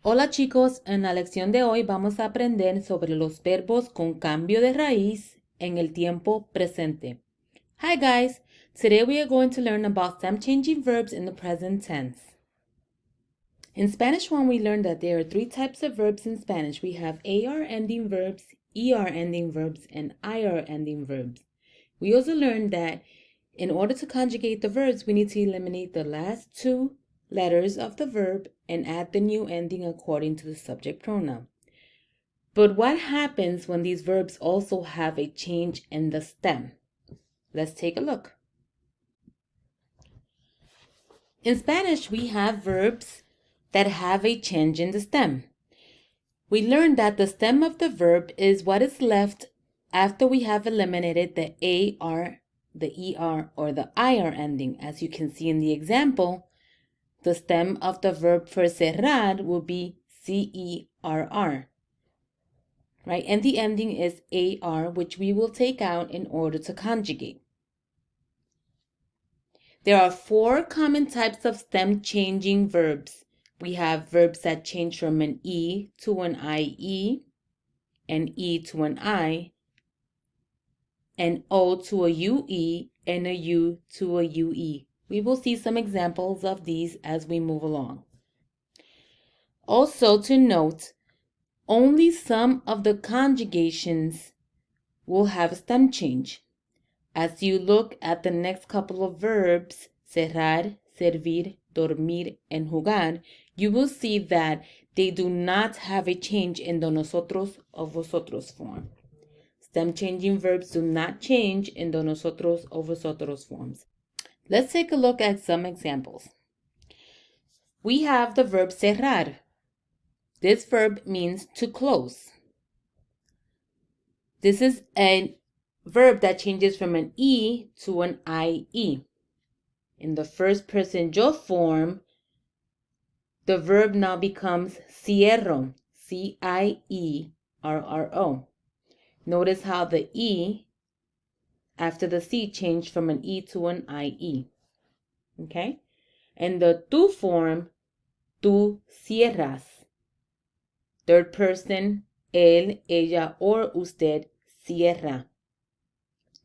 Hola chicos, en la lección de hoy vamos a aprender sobre los verbos con cambio de raíz en el tiempo presente. Hi guys, today we are going to learn about stem-changing verbs in the present tense. In Spanish 1, we learned that there are three types of verbs in Spanish. We have AR ending verbs, ER ending verbs, and IR ending verbs. We also learned that in order to conjugate the verbs, we need to eliminate the last two letters of the verb and add the new ending according to the subject pronoun. But what happens when these verbs also have a change in the stem? Let's take a look. In Spanish, we have verbs that have a change in the stem. We learned that the stem of the verb is what is left after we have eliminated the AR, the ER, or the IR ending. As you can see in the example, the stem of the verb for cerrar will be CERR, right? And the ending is AR, which we will take out in order to conjugate. There are four common types of stem-changing verbs. We have verbs that change from an E to an IE, an E to an I, an O to a UE, and a U to a UE. We will see some examples of these as we move along. Also to note, only some of the conjugations will have a stem change. As you look at the next couple of verbs, cerrar, servir, dormir, and jugar, you will see that they do not have a change in the nosotros or vosotros form. Stem-changing verbs do not change in the nosotros or vosotros forms. Let's take a look at some examples. We have the verb cerrar. This verb means to close. This is a verb that changes from an E to an IE. In the first person yo form, the verb now becomes cierro, CIERRO. Notice how the E after the C changed from an E to an IE. Okay? And the tú form, tú cierras. Third person, él, ella, or usted cierra.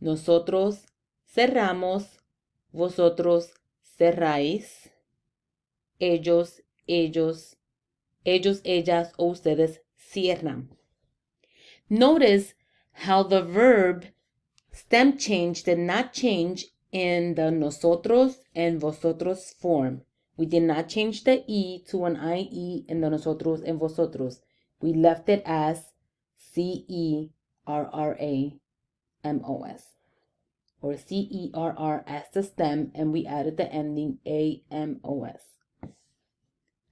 Nosotros cerramos, vosotros cerráis. Ellos, ellas, o ustedes cierran. Notice how the verb stem change did not change in the nosotros and vosotros form. We did not change the E to an IE in the nosotros and vosotros. We left it as CERRAMOS or CERR as the stem, and we added the ending AMOS.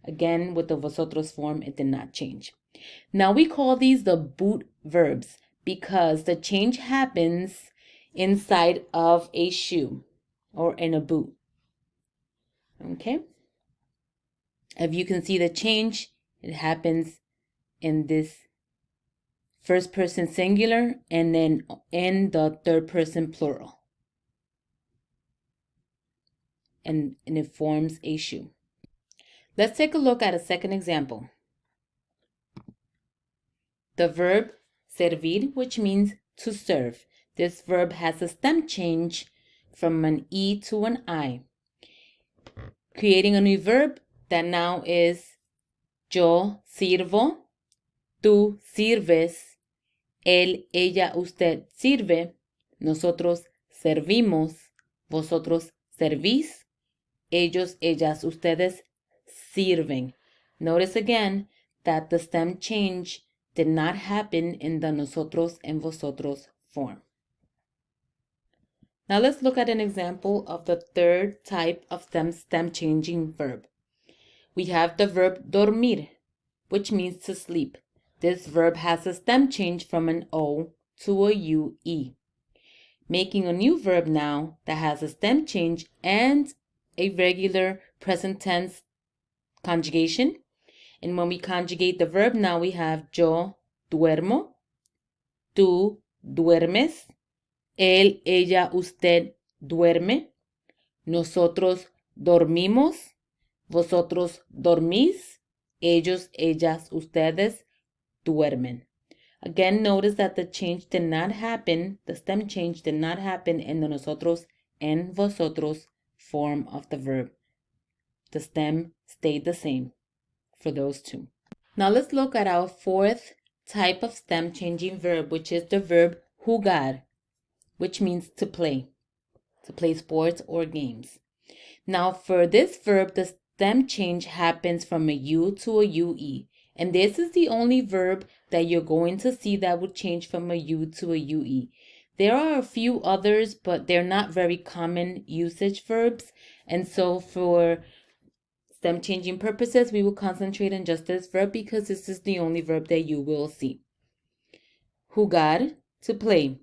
Again, with the vosotros form, it did not change. Now we call these the boot verbs because the change happens inside of a shoe or in a boot. Okay? If you can see the change, it happens in this first person singular and then in the third person plural. And it forms a shoe. Let's take a look at a second example. The verb servir, which means to serve. This verb has a stem change from an E to an I, creating a new verb that now is yo sirvo, tú sirves, él, ella, usted sirve, nosotros servimos, vosotros servís, ellos, ellas, ustedes sirven. Notice again that the stem change did not happen in the nosotros and vosotros form. Now let's look at an example of the third type of stem changing verb. We have the verb dormir, which means to sleep. This verb has a stem change from an O to a UE, making a new verb now that has a stem change and a regular present tense conjugation. And when we conjugate the verb now, we have yo duermo, tú duermes, él, ella, usted duerme, nosotros dormimos, vosotros dormís, ellos, ellas, ustedes duermen. Again, notice that the change did not happen, the stem change did not happen in the nosotros and vosotros form of the verb. The stem stayed the same for those two. Now let's look at our fourth type of stem changing verb, which is the verb jugar, which means to play sports or games. Now for this verb, the stem change happens from a U to a UE. And this is the only verb that you're going to see that would change from a U to a UE. There are a few others, but they're not very common usage verbs. And so for stem changing purposes, we will concentrate on just this verb because this is the only verb that you will see. Jugar, to play.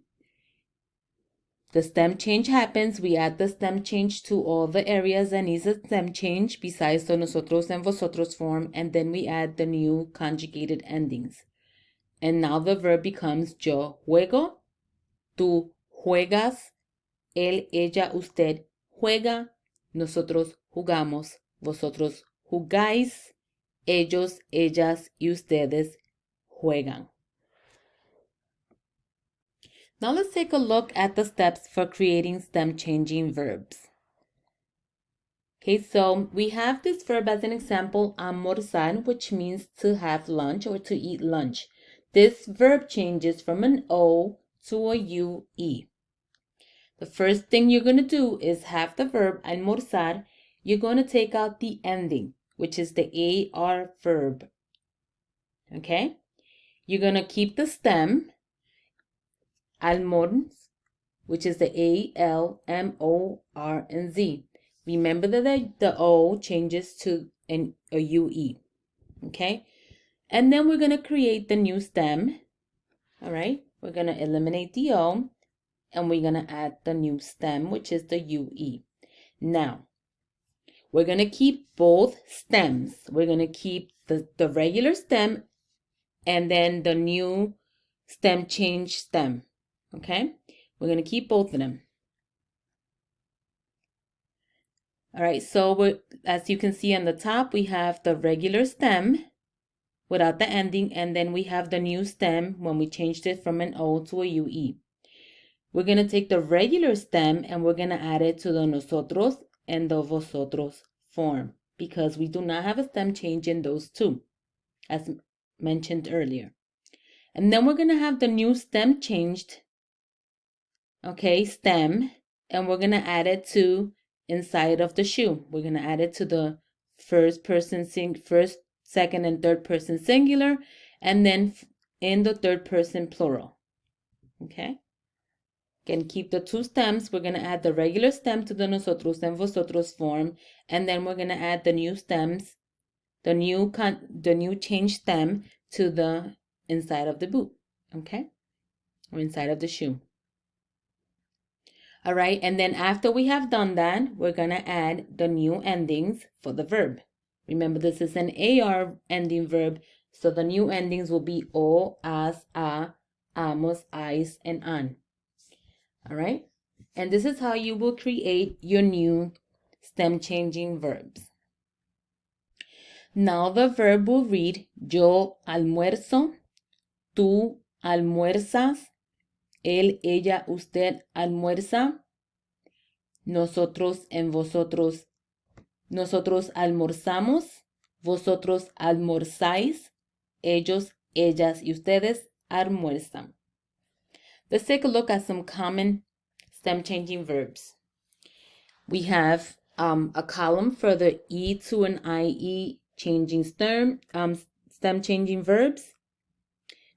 The stem change happens, we add the stem change to all the areas that needs a stem change besides the nosotros and vosotros form, and then we add the new conjugated endings. And now the verb becomes yo juego, tú juegas, él, ella, usted juega, nosotros jugamos, vosotros jugáis, ellos, ellas y ustedes juegan. Now let's take a look at the steps for creating stem changing verbs. Okay, so we have this verb as an example, almorzar, which means to have lunch or to eat lunch. This verb changes from an O to a UE. The first thing you're going to do is have the verb almorzar. You're going to take out the ending, which is the AR verb. Okay? You're going to keep the stem, almorz, which is the ALMOR and Z. Remember that the O changes to a UE. Okay? And then we're going to create the new stem. All right? We're going to eliminate the O and we're going to add the new stem, which is the UE. Now, we're going to keep both stems. We're going to keep the regular stem and then the new stem change stem. Okay? We're going to keep both of them. All right, so as you can see on the top, we have the regular stem without the ending, and then we have the new stem when we changed it from an O to a UE. We're going to take the regular stem and we're going to add it to the nosotros and the vosotros form because we do not have a stem change in those two, as mentioned earlier. And then we're going to have the new stem changed, okay, stem, and we're going to add it to inside of the shoe. We're going to add it to the first, second, and third person singular, and then in the third person plural. Okay? Again, keep the two stems. We're going to add the regular stem to the nosotros and vosotros form, and then we're going to add the new stems, the new change stem to the inside of the boot. Okay? Or inside of the shoe. All right, and then after we have done that, we're going to add the new endings for the verb. Remember, this is an AR ending verb, so the new endings will be o, as, a, amos, ais, and an. All right, and this is how you will create your new stem changing verbs. Now the verb will read, yo almuerzo, tú almuerzas, él, ella, usted almuerza, nosotros en vosotros, nosotros almorzamos, vosotros almorzáis, ellos, ellas y ustedes almuerzan. Let's take a look at some common stem changing verbs. We have a column for the E to an IE changing stem changing verbs,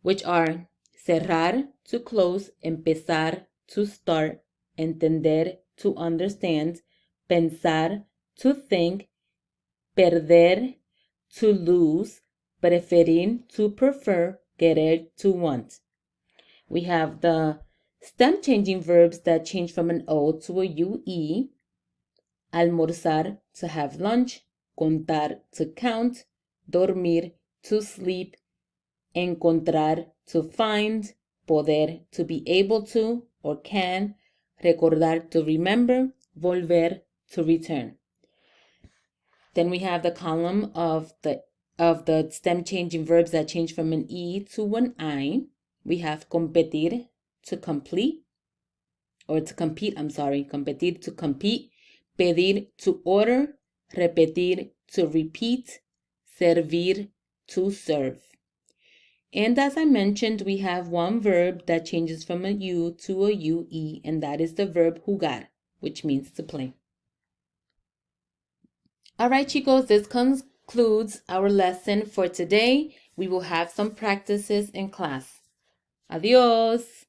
which are cerrar, to close, empezar, to start, entender, to understand, pensar, to think, perder, to lose, preferir, to prefer, querer, to want. We have the stem changing verbs that change from an O to a UE, almorzar, to have lunch, contar, to count, dormir, to sleep, encontrar, to find, poder, to be able to or can, recordar, to remember, volver, to return. Then we have the column of the of the stem changing verbs that change from an E to an I, we have competir, to complete, or to compete, competir, to compete, pedir, to order, repetir, to repeat, servir, to serve. And as I mentioned, we have one verb that changes from a U to a UE, and that is the verb jugar, which means to play. All right, chicos, this concludes our lesson for today. We will have some practices in class. Adios.